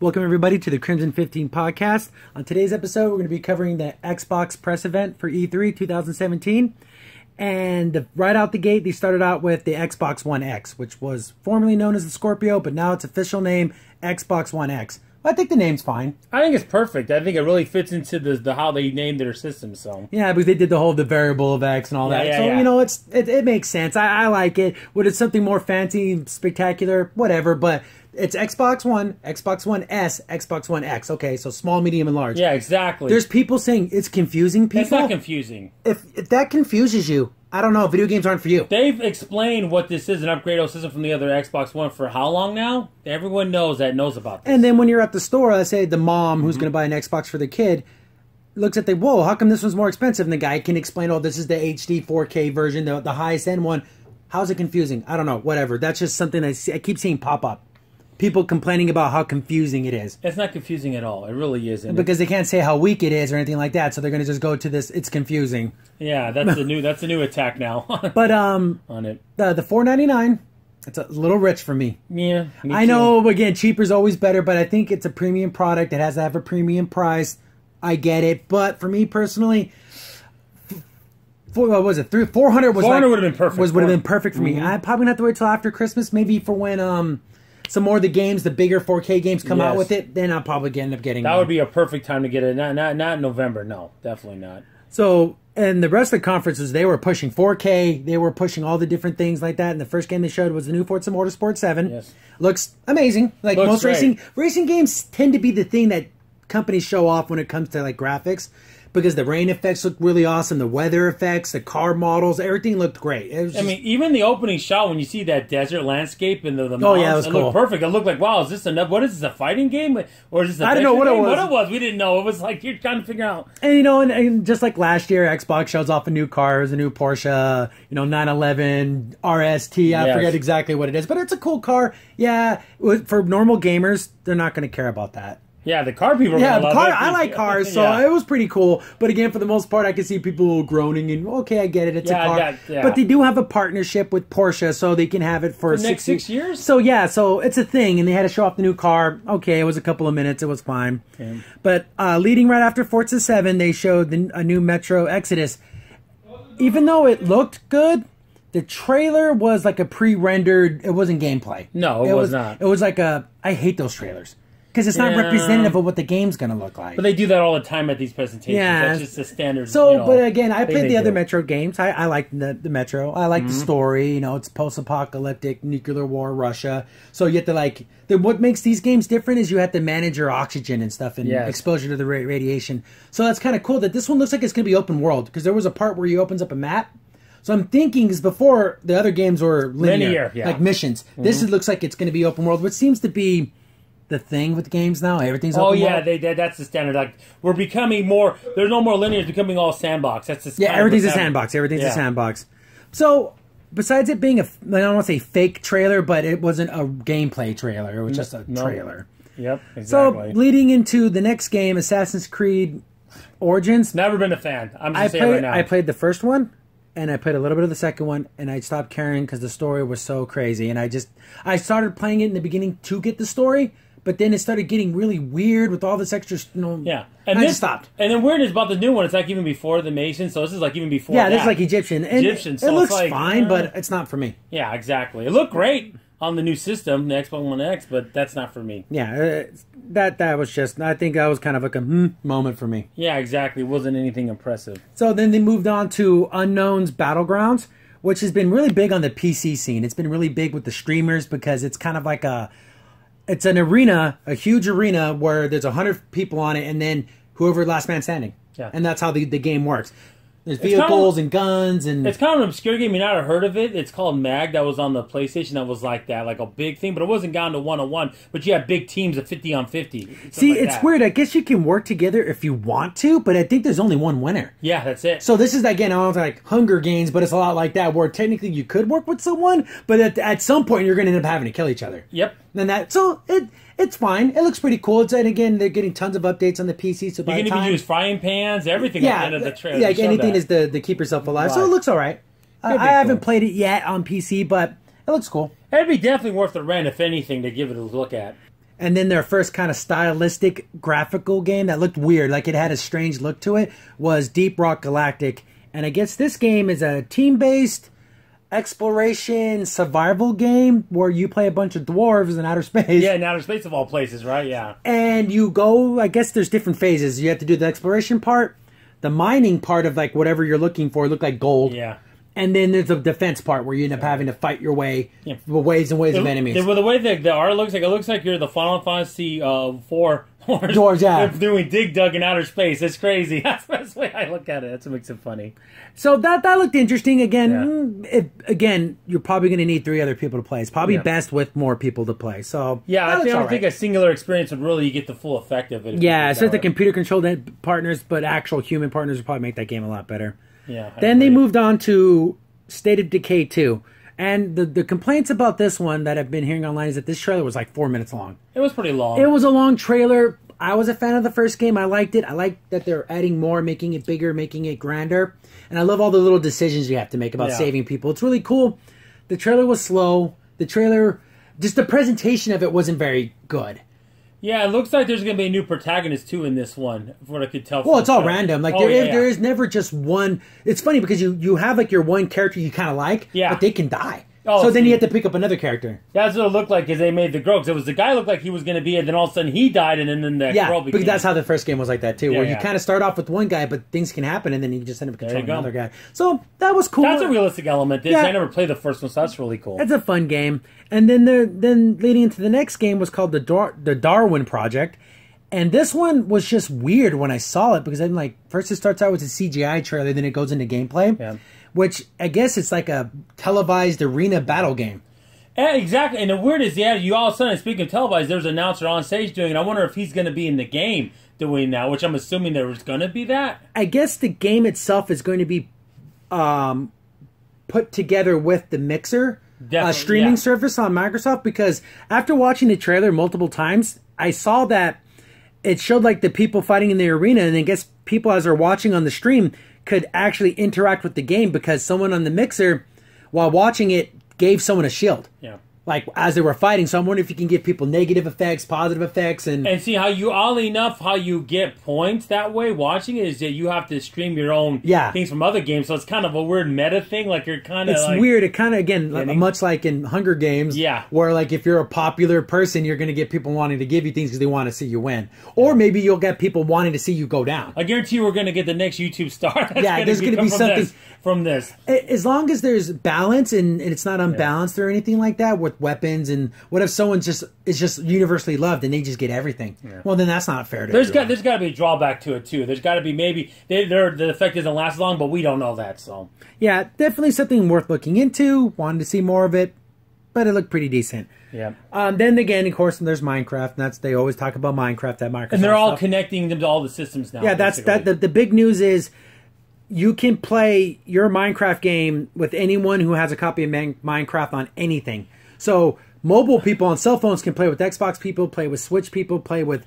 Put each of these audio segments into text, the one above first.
Welcome everybody to the Crimson 15 podcast. On today's episode, we're going to be covering the Xbox press event for E3 2017. And right out the gate, they started out with the Xbox One X, which was formerly known as the Scorpio, but now its official name, Xbox One X. I think the name's fine. I think it's perfect. I think it really fits into the how they named their system. So yeah, because they did the variable of X and all that. So you know, it makes sense. I like it. Would it something more fancy, spectacular, whatever? But it's Xbox One, Xbox One S, Xbox One X. Okay, so small, medium, and large. Yeah, exactly. There's people saying it's confusing people. It's not confusing. If that confuses you, I don't know. Video games aren't for you. They've explained what this is, an upgradable system from the other Xbox One for how long now? Everyone knows about this. And then when you're at the store, let's say the mom who's going to buy an Xbox for the kid looks at whoa, how come this one's more expensive? And the guy can explain, oh, this is the HD 4K version, the highest end one. How's it confusing? I don't know. Whatever. That's just something I keep seeing pop up. People complaining about how confusing it is. It's not confusing at all. It really isn't. Because they can't say how weak it is or anything like that, so they're going to just go to this. It's confusing. Yeah, that's the new attack now. But on it, the $4.99, it's a little rich for me. Yeah, me I know. Again, cheaper is always better, but I think it's a premium product. It has to have a premium price. I get it, but for me personally, what was it? 400 was 400 would have been perfect. Would have been perfect for me. I probably gonna have to wait till after Christmas, maybe for when some more of the games, the bigger 4K games come out with it, then I'll probably end up getting that. Would be a perfect time to get it. Not November. No, definitely not. So, and the rest of the conferences, they were pushing 4K. They were pushing all the different things like that. And the first game they showed was the new Forza Motorsport 7. Yes. Looks amazing. Like Looks most racing games tend to be the thing that companies show off when it comes to like graphics. Because the rain effects looked really awesome, the weather effects, the car models, everything looked great. It was just, I mean, even the opening shot when you see that desert landscape and the mountains, yeah, it was cool. Looked perfect. It looked like, wow, is this what is this, a fighting game? Or is this I don't know what game? it was. What it was, we didn't know. It was like you're trying to figure out. And you know, and just like last year, Xbox shows off a new car, it was a new Porsche, 911 RST. I forget exactly what it is, but it's a cool car. Yeah, for normal gamers, they're not going to care about that. Yeah, the car people are going to love it. I like cars, so it was pretty cool. But again, for the most part, I can see people groaning and, okay, I get it, it's a car. But they do have a partnership with Porsche, so they can have it for the next 6 years? So, yeah, so it's a thing, and they had to show off the new car. Okay, it was a couple of minutes, it was fine. Okay. But leading right after Forza 7, they showed a new Metro Exodus. Even though it looked good, the trailer was like a pre-rendered, it wasn't gameplay. No, it was not. It was like I hate those trailers. Because it's not representative of what the game's going to look like. But they do that all the time at these presentations. Yeah. That's just a standard. So, but again, I played the other Metro games. I like the Metro. I like the story. It's post-apocalyptic, nuclear war, Russia. So you have to what makes these games different is you have to manage your oxygen and stuff and exposure to the radiation. So that's kind of cool that this one looks like it's going to be open world. Because there was a part where he opens up a map. So I'm thinking, because before the other games were linear like missions. This looks like it's going to be open world, which seems to be the thing with games now. Everything's open world. That's the standard. Like, we're becoming more. There's no more linear. It's becoming all sandbox. That's the everything's a sandbox. Everything's a sandbox. So besides it being I don't want to say fake trailer, but it wasn't a gameplay trailer. It was just a trailer. Yep. Exactly. So leading into the next game, Assassin's Creed Origins. Never been a fan. I'm just saying right now. I played the first one. And I played a little bit of the second one, and I stopped caring because the story was so crazy. And I started playing it in the beginning to get the story, but then it started getting really weird with all this extra, Yeah, and I just stopped. And then weird is about the new one. It's like even before the Masons, so this is like even before. Yeah, this is like Egyptian. And so it looks fine, but it's not for me. Yeah, exactly. It looked great on the new system, the Xbox One X, but that's not for me. Yeah, that was just, I think that was kind of like a moment for me. Yeah, exactly. It wasn't anything impressive. So then they moved on to Unknown's Battlegrounds, which has been really big on the PC scene. It's been really big with the streamers because it's kind of like it's an arena, a huge arena where there's 100 people on it, and then whoever last man standing. Yeah. And that's how the game works. There's vehicles and guns and... It's kind of an obscure game. You might have heard of it. It's called MAG. That was on the PlayStation. That was like that, like a big thing. But it wasn't gone to 1-on-1. But you have big teams of 50 on 50. See, it's weird. I guess you can work together if you want to, but I think there's only one winner. Yeah, that's it. So this is, again, I don't know, like Hunger Games, but it's a lot like that, where technically you could work with someone, but at some point you're going to end up having to kill each other. Yep. And it's fine. It looks pretty cool. And again, they're getting tons of updates on the PC. So you can even use frying pans, everything at the end of the trailer. Yeah, like anything is to keep yourself alive. So it looks all right. I haven't played it yet on PC, but it looks cool. It'd be definitely worth the rent, if anything, to give it a look at. and then their first kind of stylistic graphical game that looked weird, like it had a strange look to it, was Deep Rock Galactic. And I guess this game is a team-based exploration survival game where you play a bunch of dwarves in outer space. Yeah, in outer space of all places, right? Yeah. And you go, I guess there's different phases. You have to do the exploration part, the mining part of like whatever you're looking for, look like gold. Yeah. And then there's the defense part where you end up having to fight your way waves and waves of enemies. The way the art looks like, it looks like you're the Final Fantasy 4 dwarves, yeah. They're doing Dig Dug in outer space. It's crazy. That's the way I look at it. That's what makes it funny. So that looked interesting. Again, you're probably going to need 3 other people to play. It's probably best with more people to play. So yeah, I don't think a singular experience would really get the full effect of it. Yeah, so the computer-controlled partners, but actual human partners would probably make that game a lot better. Yeah. Then they moved on to State of Decay 2. And the complaints about this one that I've been hearing online is that this trailer was like 4 minutes long. It was pretty long. It was a long trailer. I was a fan of the first game. I liked it. I like that they're adding more, making it bigger, making it grander. And I love all the little decisions you have to make about saving people. It's really cool. The trailer was slow. The trailer, just the presentation of it wasn't very good. Yeah, it looks like there's going to be a new protagonist, too, in this one, from what I could tell. Well, it's all random. Like there is never just one. It's funny because you have like your one character you kind of like, but they can die. Oh, so then you have to pick up another character. That's what it looked like because they made the girl. Because it was the guy looked like he was going to be it, then all of a sudden he died, and then the girl became... because that's how the first game was like that, too, where you kind of start off with one guy, but things can happen, and then you just end up controlling another guy. So that was cool. That's a realistic element. I never played the first one, so that's really cool. It's a fun game. And then leading into the next game was called the Darwin Project. And this one was just weird when I saw it, because I'm like, first it starts out with a CGI trailer, then it goes into gameplay, which I guess it's like a televised arena battle game. Yeah, exactly. And the weird is, you all of a sudden, speaking of televised, there's an announcer on stage doing it. I wonder if he's going to be in the game doing that, which I'm assuming there was going to be that. I guess the game itself is going to be put together with the Mixer streaming service on Microsoft, because after watching the trailer multiple times, I saw that it showed like the people fighting in the arena, and I guess people as they're watching on the stream could actually interact with the game because someone on the Mixer, while watching it, gave someone a shield. Yeah. Like, as they were fighting. So I'm wondering if you can give people negative effects, positive effects, and see how you get points that way watching it is that you have to stream your own things from other games. So it's kind of a weird meta thing. Like, you're kind of It's weird. It kind of, again, much like in Hunger Games, where, like, if you're a popular person, you're going to get people wanting to give you things because they want to see you win. Or maybe you'll get people wanting to see you go down. I guarantee you we're going to get the next YouTube star. There's going to be something from this. As long as there's balance and it's not unbalanced or anything like that with weapons, and what if someone is just universally loved and they just get everything? Well, then that's not fair to there's got to be a drawback to it too. There's got to be maybe the effect doesn't last long, but we don't know that. So yeah, definitely something worth looking into. Wanted to see more of it, but it looked pretty decent. Yeah. Then again, of course, there's Minecraft, and they always talk about Minecraft at Microsoft, and they're all connecting them to all the systems now. Yeah, the big news is you can play your Minecraft game with anyone who has a copy of Minecraft on anything. So mobile people on cell phones can play with Xbox people, play with Switch people, play with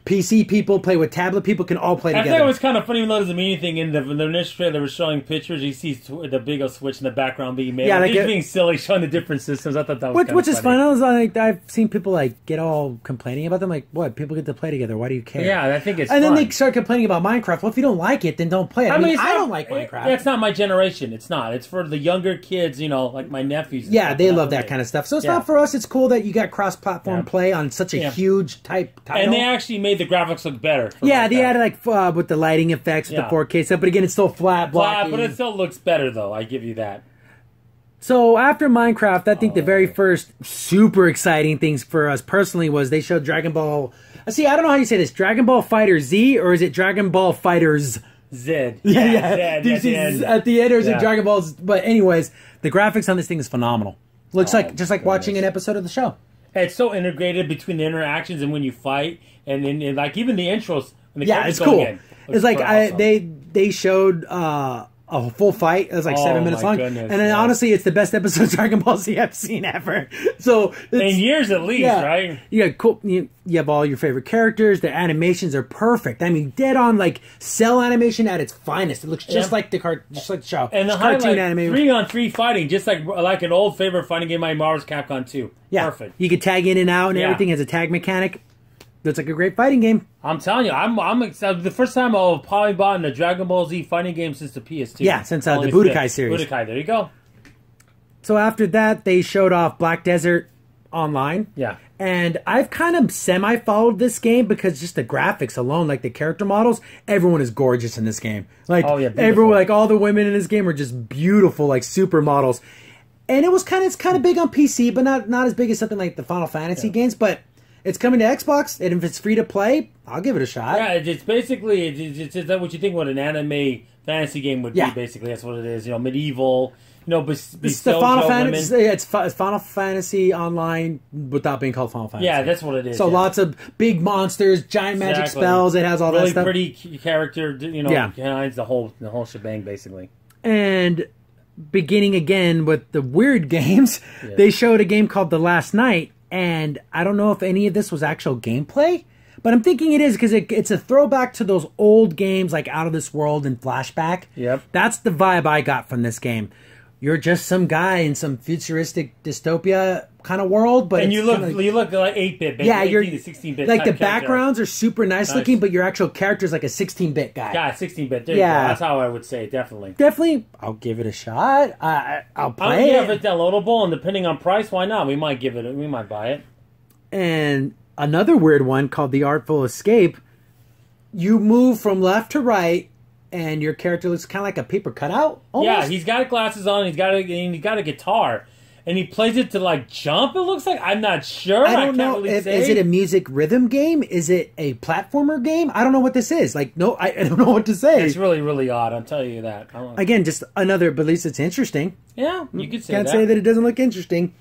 PC people, play with tablet people, can all play together. I think it was kind of funny, even though it doesn't mean anything. In the initial trailer, they were showing pictures. You see the big old Switch in the background being made. Yeah, like just being silly, showing the different systems. I thought that was which is fun. I was like, I've seen people like get all complaining about them. Like, what? People get to play together. Why do you care? Yeah, I think it's and fun. Then they start complaining about Minecraft. Well, if you don't like it, then don't play it. I mean, I don't like Minecraft. It's not my generation. It's not. It's for the younger kids. You know, like my nephews. Yeah, they love that kind of stuff. So it's not for us. It's cool that you got cross-platform play on such a huge type title. And they actually made the graphics look better. Yeah, they added like with the lighting effects with the 4K stuff, but again, it's still flat, but it still looks better though. I give you that. So after Minecraft, I think the very first super exciting things for us personally was they showed Dragon Ball. See, I don't know how you say this. Dragon Ball FighterZ, or is it Dragon Ball FighterZ? Z. Yeah. At the end, or is it Dragon Balls? But anyways, the graphics on this thing is phenomenal. Looks like just like watching an episode of the show. It's so integrated between the interactions and when you fight, and then like even the intros. When the it's cool. In, it's like awesome. They showed a full fight. It was like 7 minutes long. Goodness, and then honestly, it's the best episode of Dragon Ball Z I've seen ever. So in years at least, right? Yeah, cool. You have all your favorite characters. The animations are perfect. I mean, dead on like cell animation at its finest. It looks just like the show. And the cartoon animation, 3-on-3 fighting, just like an old favorite fighting game, like Marvel's Capcom 2. Yeah, perfect. You could tag in and out, and everything has a tag mechanic. Looks like a great fighting game. I'm telling you, I'm excited. The first time I've probably bought a Dragon Ball Z fighting game since the PS2. Yeah, since the Budokai series. Budokai, there you go. So after that, they showed off Black Desert Online. Yeah. And I've kind of semi-followed this game because just the graphics alone, like the character models, everyone is gorgeous in this game. Like, everyone, like all the women in this game are just beautiful, like supermodels. And it's kind of big on PC, but not as big as something like the Final Fantasy games, but it's coming to Xbox, and if it's free to play, I'll give it a shot. Yeah, it's basically it's what you think what an anime fantasy game would be. Basically, that's what it is. Medieval. It's the Final Fantasy. It's Final Fantasy Online without being called Final Fantasy. Yeah, that's what it is. So lots of big monsters, giant magic spells. It has all that stuff. Really pretty character. Behind the whole shebang, basically. And beginning again with the weird games, they showed a game called The Last Night. And I don't know if any of this was actual gameplay, but I'm thinking it is because it's a throwback to those old games like Out of This World and Flashback. Yep. That's the vibe I got from this game. You're just some guy in some futuristic dystopia kind of world, but you look like 8-bit, yeah, 18 to 16-bit. Like the backgrounds are super nice looking, but your actual character is like a 16-bit guy. Yeah, 16-bit. There you go. That's how I would say it, definitely. I'll give it a shot. I'll play it. If it's downloadable, and depending on price, why not? We might buy it. And another weird one called the Artful Escape. You move from left to right, and your character looks kind of like a paper cutout. Almost. Yeah, he's got glasses on. He's got a guitar, and he plays it to like jump. It looks like I'm not sure. I don't know. Is it a music rhythm game? Is it a platformer game? I don't know what this is. Like, no, I don't know what to say. It's really, really odd. I'll tell you that. Again, just another, but at least it's interesting. Yeah, you could say Can't say that it doesn't look interesting.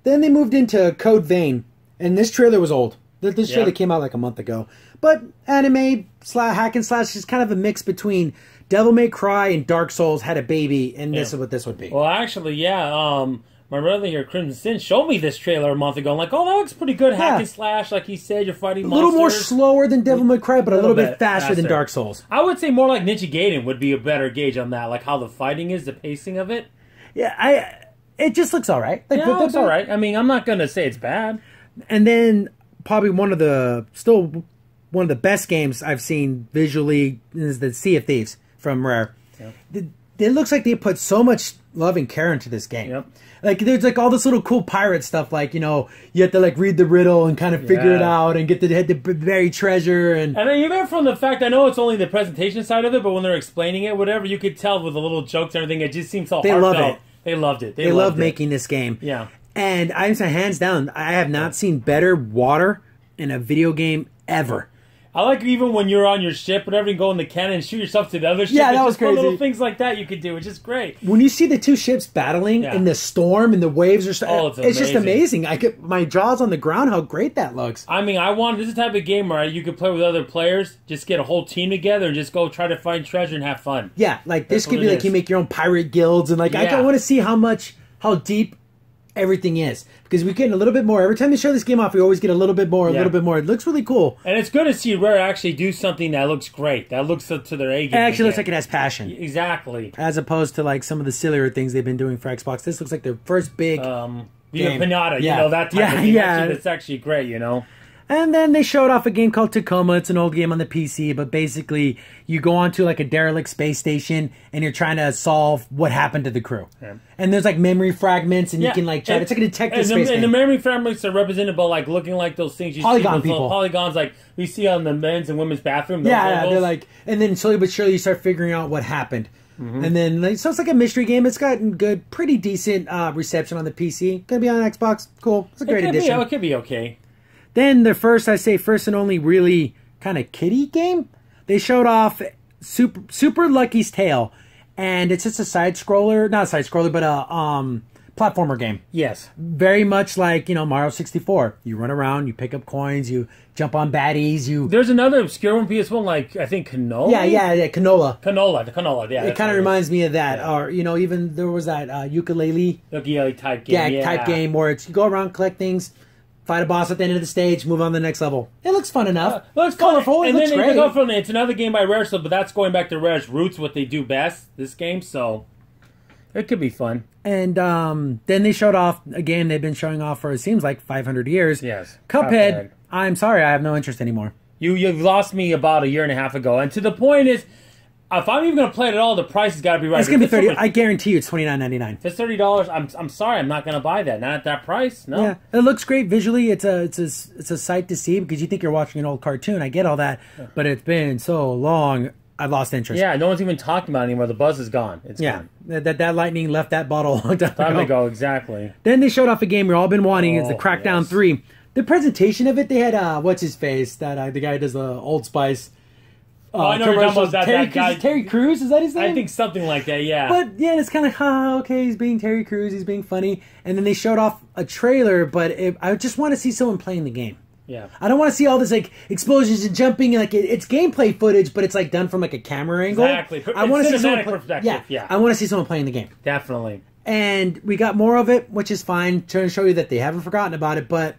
Then they moved into Code Vein, and this trailer was old. This trailer came out like a month ago. But anime hack and slash is kind of a mix between Devil May Cry and Dark Souls had a baby, and this is what this would be. Well, actually, my brother here, Crimson Sin, showed me this trailer a month ago. I'm like, oh, that looks pretty good. Hack and slash, like he said, you're fighting monsters. A little more slower than Devil May Cry, but a little bit faster than Dark Souls. I would say more like Ninja Gaiden would be a better gauge on that, like how the fighting is, the pacing of it. Yeah, it just looks all right. Like, it looks all right. I mean, I'm not going to say it's bad. And then probably one of the best games I've seen visually is the Sea of Thieves from Rare. Yep. It looks like they put so much love and care into this game. Yep. Like there's like all this little cool pirate stuff, like you have to like read the riddle and kind of figure it out and get the buried treasure and even from the fact I know it's only the presentation side of it, but when they're explaining it, whatever, you could tell with the little jokes and everything, it just seems so heartfelt. Love it. They loved it. They love making this game. Yeah. And I'm saying hands down, I have not seen better water in a video game ever. I like even when you're on your ship, whatever, you go in the cannon and shoot yourself to the other ship. Yeah, that was crazy. Little things like that you could do, which is great. When you see the two ships battling in the storm and the waves, it's just amazing. My jaw's on the ground how great that looks. I mean, this is the type of game where you could play with other players, just get a whole team together and just go try to find treasure and have fun. Yeah, like this could be like you make your own pirate guilds and like I want to see how deep everything is, because we get a little bit more every time they show this game off. We always get a little bit more. It looks really cool, and it's good to see Rare actually do something that looks great, that looks up to their A game. It actually looks like it has passion, exactly, as opposed to like some of the sillier things they've been doing for Xbox. This looks like their first big Pinata, that type of thing. It's actually great, And then they showed off a game called Tacoma. It's an old game on the PC, but basically you go onto like a derelict space station and you're trying to solve what happened to the crew. Yeah. And there's like memory fragments and you can like try. It's like a detective space game. And the memory fragments are represented by like looking like those things you see with people. Polygons like we see on the men's and women's bathroom. They're like, and then slowly but surely you start figuring out what happened. Mm-hmm. And then, so it's like a mystery game. It's gotten pretty decent reception on the PC. Gonna be on Xbox. Cool. It's a great addition. It could be okay. Then the first and only really kind of kiddie game, they showed off Super Lucky's Tale, and it's just a side scroller, not a side scroller, but a platformer game. Yes. Very much like, you know, Mario 64. You run around, you pick up coins, you jump on baddies, you... There's another obscure one PS1, like, I think Canola? Yeah, Canola. Canola, yeah. It kind of reminds me of that. Yeah. Or, you know, even there was that ukulele type game. Yeah, type game where it's, you go around, collect things, fight a boss at the end of the stage, move on to the next level. It looks fun enough. Looks colorful. And it looks then great. Go from it's another game by Rare, but that's going back to Rare's roots, what they do best. This game, so it could be fun. And then they showed off a game they've been showing off for, it seems like, 500 years. Yes, Cuphead. I'm sorry, I have no interest anymore. You've lost me about a year and a half ago, and to the point is, if I'm even going to play it at all, the price has got to be right. It's going to be 30. I guarantee you, it's $29.99. If it's $30, I'm sorry, I'm not going to buy that. Not at that price. No. Yeah, it looks great visually. It's a sight to see because you think you're watching an old cartoon. I get all that, but it's been so long. I've lost interest. Yeah, no one's even talking about it anymore. The buzz is gone. It's gone. That lightning left that bottle a long time ago. Exactly. Then they showed off a game we've all been wanting. It's the Crackdown 3. The presentation of it, they had what's his face? That the guy who does the Old Spice. I know you're talking about that guy. Terry Crews, is that his name? I think something like that, yeah. But yeah, it's kind of okay, he's being Terry Crews, he's being funny. And then they showed off a trailer, but I just want to see someone playing the game. Yeah. I don't want to see all this like explosions and jumping, like it's gameplay footage, but it's like done from like a camera angle. Exactly. I want to see someone perspective. Yeah. I want to see someone playing the game. Definitely. And we got more of it, which is fine, trying to show you that they haven't forgotten about it, but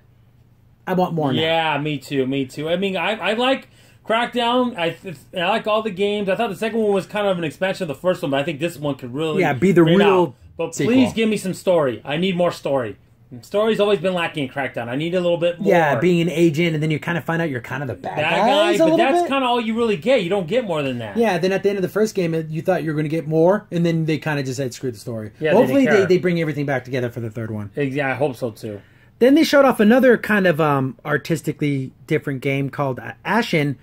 I want more now. Yeah, me too. I mean, I like Crackdown. I like all the games. I thought the second one was kind of an expansion of the first one, but I think this one could really be the real But sequel. Please give me some story. I need more story. Story's always been lacking in Crackdown. I need a little bit more. Yeah, being an agent, and then you kind of find out you're kind of the bad guy. But that's kind of all you really get. You don't get more than that. Yeah, then at the end of the first game, you thought you were going to get more, and then they kind of just said, screw the story. Yeah, hopefully they bring everything back together for the third one. Yeah, I hope so too. Then they showed off another kind of artistically different game called Ashen,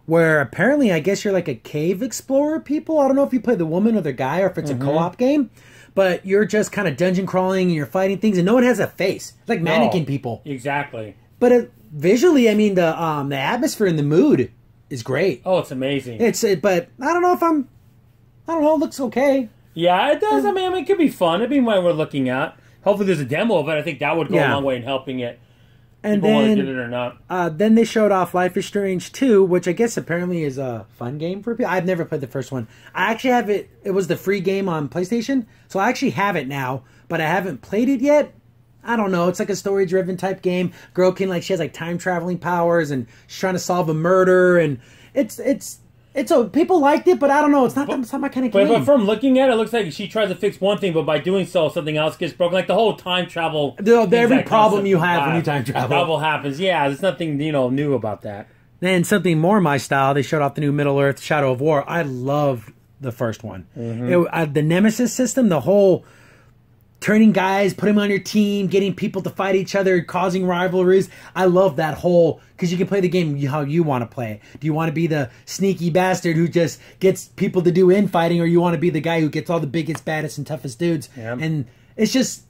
where apparently I guess you're like a cave explorer people. I don't know if you play the woman or the guy or if it's a co-op game, but you're just kind of dungeon crawling and you're fighting things and no one has a face. It's like mannequin people. Exactly. But visually, I mean, the atmosphere and the mood is great. Oh, it's amazing. But I don't know if I don't know, it looks okay. Yeah, it does. I mean, it could be fun. It'd be what we're looking at. Hopefully there's a demo of it. I think that would go a long way in helping it. And people want to get it or not. Then they showed off Life is Strange 2, which I guess apparently is a fun game for people. I've never played the first one. I actually have it. It was the free game on PlayStation, so I actually have it now, but I haven't played it yet. I don't know. It's like a story-driven type game. Girl can she has like time traveling powers, and she's trying to solve a murder, and it's people liked it, but I don't know. It's not my kind of game. But from looking at it, it looks like she tries to fix one thing, but by doing so, something else gets broken. Like the whole time travel. Every problem you have when you time travel. Trouble happens. Yeah, there's nothing new about that. Then something more my style. They showed off the new Middleearth Shadow of War. I loved the first one. The Nemesis system, the whole turning guys, putting them on your team, getting people to fight each other, causing rivalries. I love that whole, because you can play the game how you want to play. Do you want to be the sneaky bastard who just gets people to do infighting, or you want to be the guy who gets all the biggest, baddest, and toughest dudes? Yep. And it's just,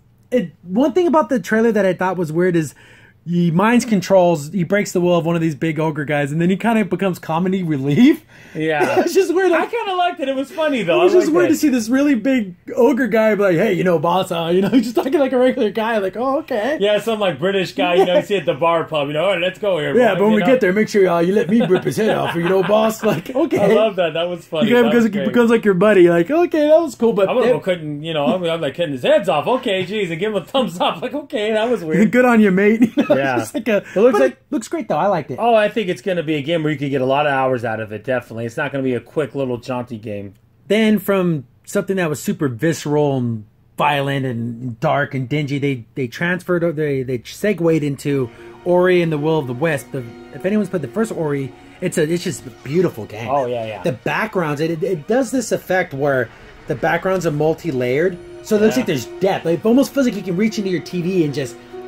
one thing about the trailer that I thought was weird is he breaks the will of one of these big ogre guys, and then he kind of becomes comedy relief. Yeah. It's just weird. I kind of liked it. It was funny, though. It was just weird to see this really big ogre guy be like, hey, boss, he's just talking like a regular guy. Like, oh, okay. Yeah, some like British guy, you see at the bar pub, all right, let's go here. Yeah, boy, but when we get there, make sure you let me rip his head off, boss. Like, okay. I love that. That was funny. Because it becomes like your buddy. Like, okay, that was cool. But I'm like cutting his heads off. Okay, geez, and give him a thumbs up. Like, okay, that was weird. Good on you, mate. Yeah. It looks great, though. I liked it. Oh, I think it's going to be a game where you could get a lot of hours out of it, definitely. It's not going to be a quick little jaunty game. Then from something that was super visceral and violent and dark and dingy, they transferred, they segued into Ori and the Will of the Wisp. If anyone's played the first Ori, it's just a beautiful game. Oh, yeah. The backgrounds, it does this effect where the backgrounds are multi-layered, so it looks like there's depth. It almost feels like you can reach into your TV and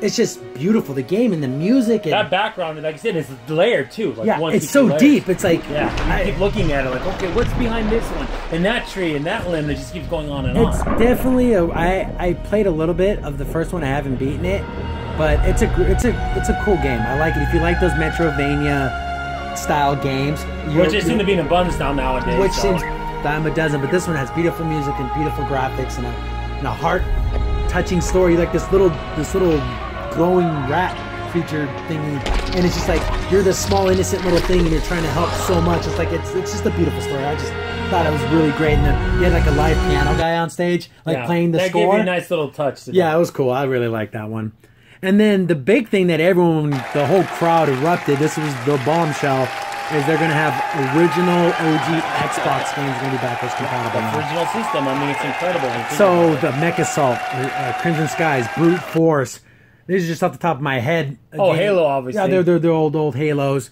it's just beautiful. The game and the music. And that background, like I said, is layered too. Like it's so layers. deep. It's like you keep looking at it, like, okay, what's behind this one and that tree and that limb that just keeps going on and on. It's definitely I played a little bit of the first one. I haven't beaten it, but it's a cool game. I like it. If you like those Metrovania style games, which they seem to be in abundance nowadays. Which seems dime a dozen, but this one has beautiful music and beautiful graphics and a heart touching story, like this little glowing rat creature thingy, and it's just like you're this small innocent little thing and you're trying to help so much. It's like it's just a beautiful story. I just thought it was really great, and then you had like a live piano guy on stage, like playing the score. That gave you a nice little touch. Yeah, it was cool. I really liked that one. And then the big thing that everyone, the whole crowd erupted, this was the bombshell, is they're going to have original OG Xbox games going to be backwards compatible. Original system. I mean, it's incredible. So the Mech Assault, Crimson Skies, Brute Force. These are just off the top of my head. Oh, Halo, obviously. Yeah, they're old Halos.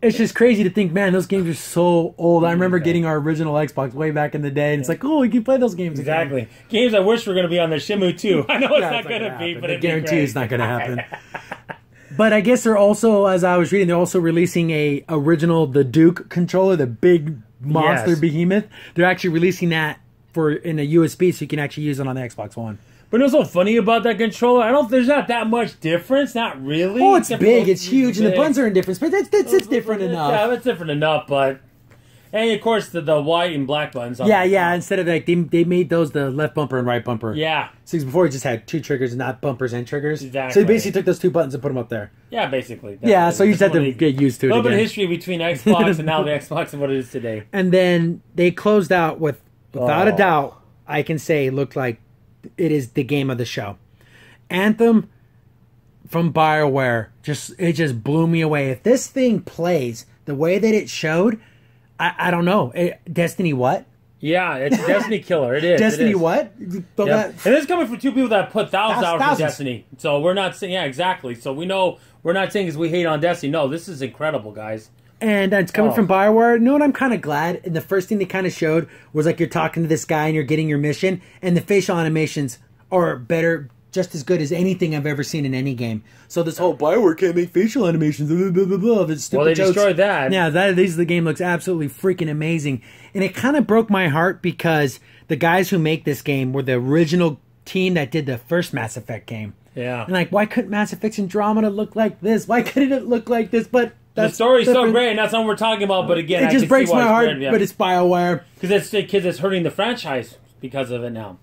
It's just crazy to think, man, those games are so old. I remember getting our original Xbox way back in the day, and it's like, oh, we can play those games again. Exactly. Games I wish were going to be on the Shimu too. I know it's not going to be, but I guarantee it's not going to happen. But I guess they're also, as I was reading, they're also releasing a original, the Duke controller, the big monster behemoth. They're actually releasing that in a USB, so you can actually use it on the Xbox One. But what's so funny about that controller? There's not that much difference, not really. Oh, it's big, it's huge, and the buttons are in difference, but it's different enough. Yeah, it's different enough, but... And, of course, the white and black buttons. Yeah, instead of, like, they made those the left bumper and right bumper. Yeah. So before we just had two triggers, not bumpers and triggers. Exactly. So they basically took those two buttons and put them up there. Yeah, basically. Yeah, so you just had to get used to it. A little bit of history between Xbox and now the Xbox and what it is today. And then they closed out without a doubt, I can say, it looked like it is the game of the show. Anthem from BioWare, it just blew me away. If this thing plays the way that it showed, I don't know. Destiny what? Yeah, it's a Destiny killer. It is. Destiny what? Yep. And this is coming from two people that put thousands of hours in Destiny. So we're not saying, exactly. So we know, we're not saying because we hate on Destiny. No, this is incredible, guys. And it's coming from BioWare. You know what? I'm kind of glad. And the first thing they kind of showed was like you're talking to this guy and you're getting your mission, and the facial animations are better, just as good as anything I've ever seen in any game. So this whole BioWare can't make facial animations, blah, blah, blah, blah, blah, stupid they jokes. destroyed that. Yeah, the game looks absolutely freaking amazing. And it kind of broke my heart because the guys who make this game were the original team that did the first Mass Effect game. Yeah. And like, why couldn't Mass Effect Andromeda look like this? Why couldn't it look like this? But the story's so great, and that's what we're talking about. But again, it just breaks my heart. But it's BioWare because it's hurting the franchise because of it now.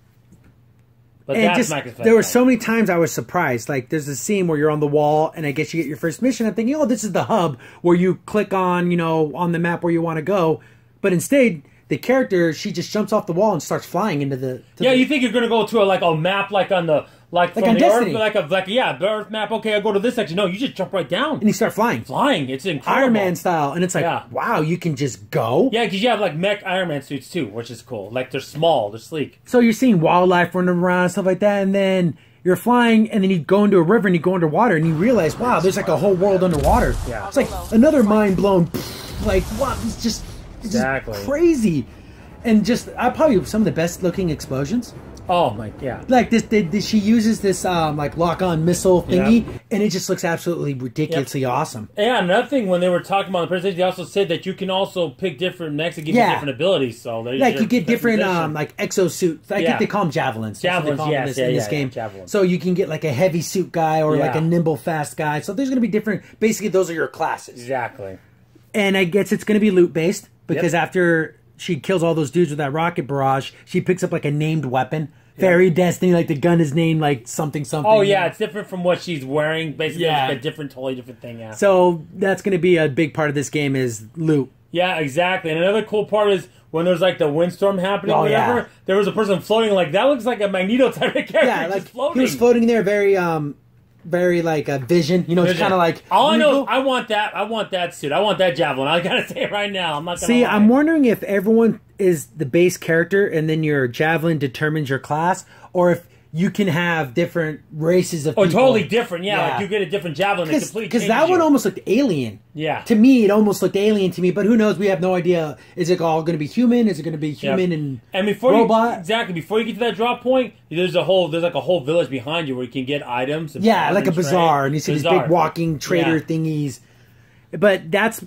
But and there were so many times I was surprised. Like there's a scene where you're on the wall, and I guess you get your first mission. I'm thinking, oh, this is the hub where you click on, on the map where you want to go. But instead, the character, she just jumps off the wall and starts flying into the. You think you're gonna go to a map like on the. Like on the Destiny. Earth, the Earth map. Okay, I go to this section. No, you just jump right down. And you start flying. It's incredible. Iron Man style. And it's like, wow, you can just go? Yeah, because you have mech Iron Man suits too, which is cool. Like, they're small, they're sleek. So you're seeing wildlife running around and stuff like that, and then you're flying, and then you go into a river and you go underwater, and you realize, wow, there's like a whole world underwater. Yeah. It's like another mind blown, like, wow, it's just crazy. And just, probably some of the best looking explosions. Oh my, yeah. Like she uses this lock-on missile thingy, and it just looks absolutely ridiculously awesome. Yeah, another thing when they were talking about the presentation, they also said that you can also pick different mechs that give you different abilities. So you get different exosuits. I think they call them javelins. Javelins, in this game. Javelins. So you can get like a heavy suit guy or like a nimble fast guy. So there's going to be different. Basically, those are your classes. Exactly. And I guess it's going to be loot based because after she kills all those dudes with that rocket barrage, she picks up like a named weapon. Very Destiny, like the gun is named like something. Oh yeah, it's different from what she's wearing. Basically, it's a totally different thing. Yeah. So that's going to be a big part of this game is loot. Yeah, exactly. And another cool part is when there's like the windstorm happening, or whatever. There was a person floating like that. Looks like a Magneto type of character. Yeah, like just floating. He was floating there, very like a vision. It's kind of like. All I know is I want that. I want that suit. I want that javelin. I gotta say it right now. I'm not gonna lie. I'm wondering if everyone is the base character and then your javelin determines your class, or if you can have different races of people. Totally different. Yeah, like you get a different javelin. Because that one almost looked alien. Yeah. To me, it almost looked alien to me, but who knows? We have no idea. Is it all going to be human? Is it going to be human and robot? Before you get to that drop point, there's like a whole village behind you where you can get items. Like a bazaar, and you see these big walking trader thingies. But that's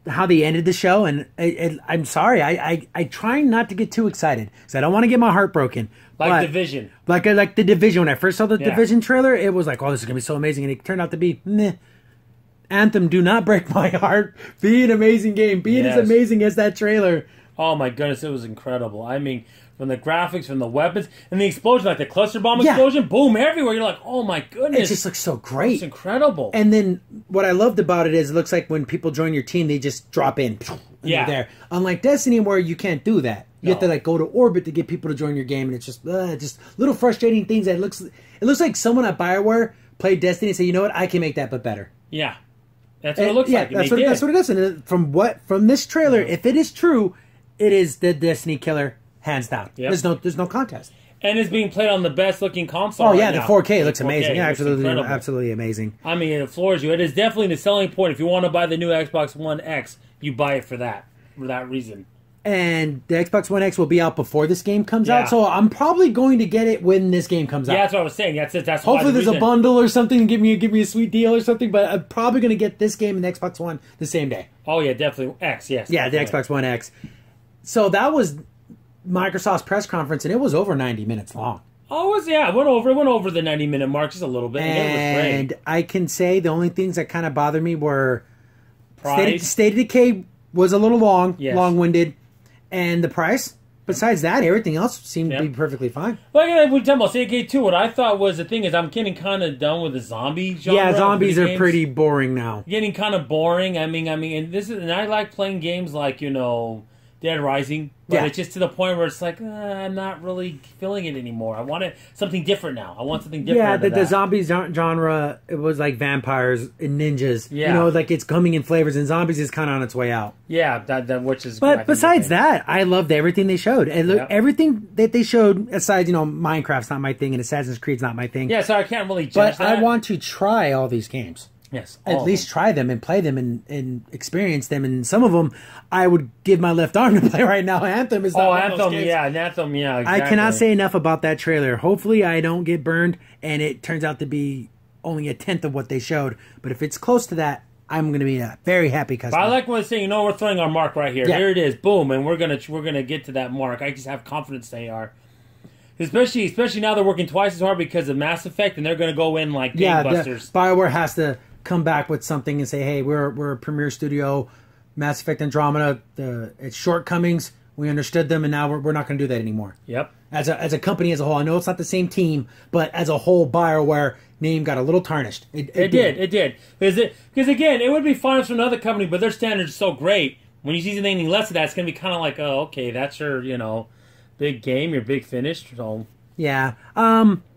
how they ended the show, and I'm sorry, I try not to get too excited because I don't want to get my heart broken. Division, like the Division. When I first saw the Division trailer, it was like, oh, this is gonna be so amazing, and it turned out to be meh. Anthem, do not break my heart. Be an amazing game. Be as amazing as that trailer. Oh my goodness, it was incredible. I mean, from the graphics, from the weapons, and the explosion, like the cluster bomb explosion, boom, everywhere. You're like, oh my goodness. It just looks so great. It's incredible. And then what I loved about it is it looks like when people join your team, they just drop in. And they're there. Unlike Destiny, where you can't do that. You have to like go to orbit to get people to join your game, and it's just little frustrating things. It looks like someone at BioWare played Destiny and said, you know what, I can make that but better. Yeah. That's what it looks like. That's what it is. And from this trailer, if it is true, it is the Destiny killer, hands down. Yep. There's no contest. And it's being played on the best looking console. Oh yeah, the 4K looks amazing. Yeah, absolutely amazing. I mean, it floors you. It is definitely the selling point. If you want to buy the new Xbox One X, you buy it for that reason. And the Xbox One X will be out before this game comes out, so I'm probably going to get it when this game comes out. Yeah, that's what I was saying. That's it. That's hopefully there's a bundle or something. Give me a sweet deal or something. But I'm probably going to get this game and the Xbox One the same day. Oh yeah, definitely X. Yes. Yeah, definitely. The Xbox One X. So that was Microsoft's press conference, and it was over 90 minutes long. Oh, it was, yeah. It went over the 90-minute mark just a little bit. And it was great. I can say the only things that kind of bothered me were State of Decay was a little long-winded. And the price, besides that, everything else seemed to be perfectly fine. Like we're talking about Decay 2, what I thought was the thing is I'm getting kind of done with the zombie genre. Yeah, zombies are pretty boring now. Getting kind of boring. I mean, and I like playing games like, Dead Rising, but it's just to the point where it's like, I'm not really feeling it anymore. I want something different now. I want something different. Yeah, the zombie genre, it was like vampires and ninjas. Yeah. Like it's coming in flavors, and zombies is kind of on its way out. Yeah, which is. But besides that, I loved everything they showed. And everything that they showed, aside, Minecraft's not my thing, and Assassin's Creed's not my thing. Yeah, so I can't really judge that. I want to try all these games. Yes, at least try them and play them and experience them. And some of them, I would give my left arm to play right now. Anthem is not one of those games. Anthem, yeah. Exactly. I cannot say enough about that trailer. Hopefully, I don't get burned, and it turns out to be only a tenth of what they showed. But if it's close to that, I'm going to be a very happy customer. But I like what I'm saying. We're throwing our mark right here. Yeah. Here it is, boom, and we're gonna get to that mark. I just have confidence they are. Especially now they're working twice as hard because of Mass Effect, and they're going to go in like gangbusters. BioWare has to come back with something and say, hey, we're a premier studio. Mass Effect Andromeda, its shortcomings, we understood them, and now we're not going to do that anymore. Yep. As a company as a whole, I know it's not the same team, but as a whole, BioWare name got a little tarnished. It did. Because again, it would be fine for another company, but their standards are so great. When you see anything less of that, it's going to be kind of like, oh, okay, that's your big game, your big finish. So yeah.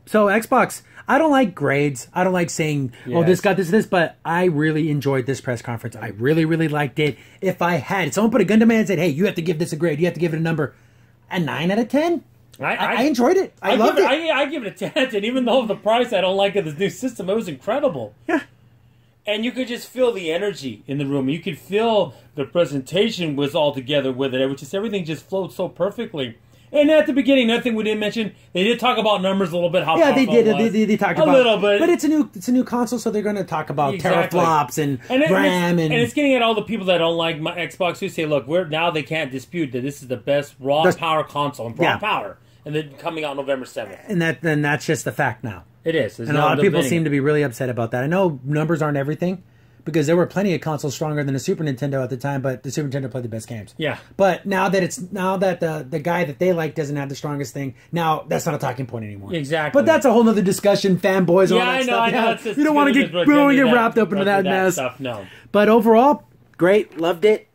So Xbox, I don't like grades. I don't like saying, oh, this got this, but I really enjoyed this press conference. I really, really liked it. If someone put a gun to my head and said, hey, you have to give this a grade. You have to give it a number. A 9 out of 10? I enjoyed it. I loved it. I give it a 10, and even though the price I don't like of this new system, it was incredible. Yeah. And you could just feel the energy in the room. You could feel the presentation was all together with it. It was just, everything just flowed so perfectly. And at the beginning, another thing we didn't mention, they did talk about numbers a little bit. They did. They talked about a little bit, but it's a new console, so they're going to talk about teraflops and RAM, and it's getting at all the people that don't like my Xbox who say, look, now they can't dispute that this is the best raw power console and raw power, and then coming out November 7th. And that's just the fact now. It is. And a lot of people seem to be really upset about that. I know numbers aren't everything, because there were plenty of consoles stronger than the Super Nintendo at the time, but the Super Nintendo played the best games. Yeah. But now that the guy that they like doesn't have the strongest thing, now that's not a talking point anymore. Exactly. But that's a whole other discussion, fanboys, all that stuff. I know. You don't want to get wrapped up into that mess. Stuff, no. But overall, great, loved it.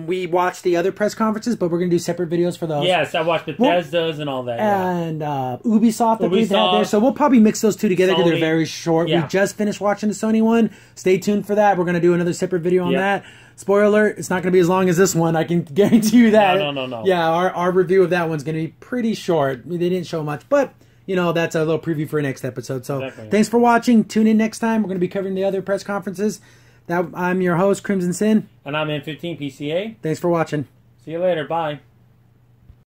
We watched the other press conferences, but we're going to do separate videos for those. Yes, I watched Bethesda's and all that. And Ubisoft that we've had there. So we'll probably mix those two together because they're very short. Yeah. We just finished watching the Sony one. Stay tuned for that. We're going to do another separate video on that. Spoiler alert, it's not going to be as long as this one. I can guarantee you that. No. Yeah, our review of that one's going to be pretty short. They didn't show much, but that's a little preview for next episode. So Thanks for watching. Tune in next time. We're going to be covering the other press conferences. I'm your host, Crimson Sin. And I'm N15 PCA. Thanks for watching. See you later. Bye.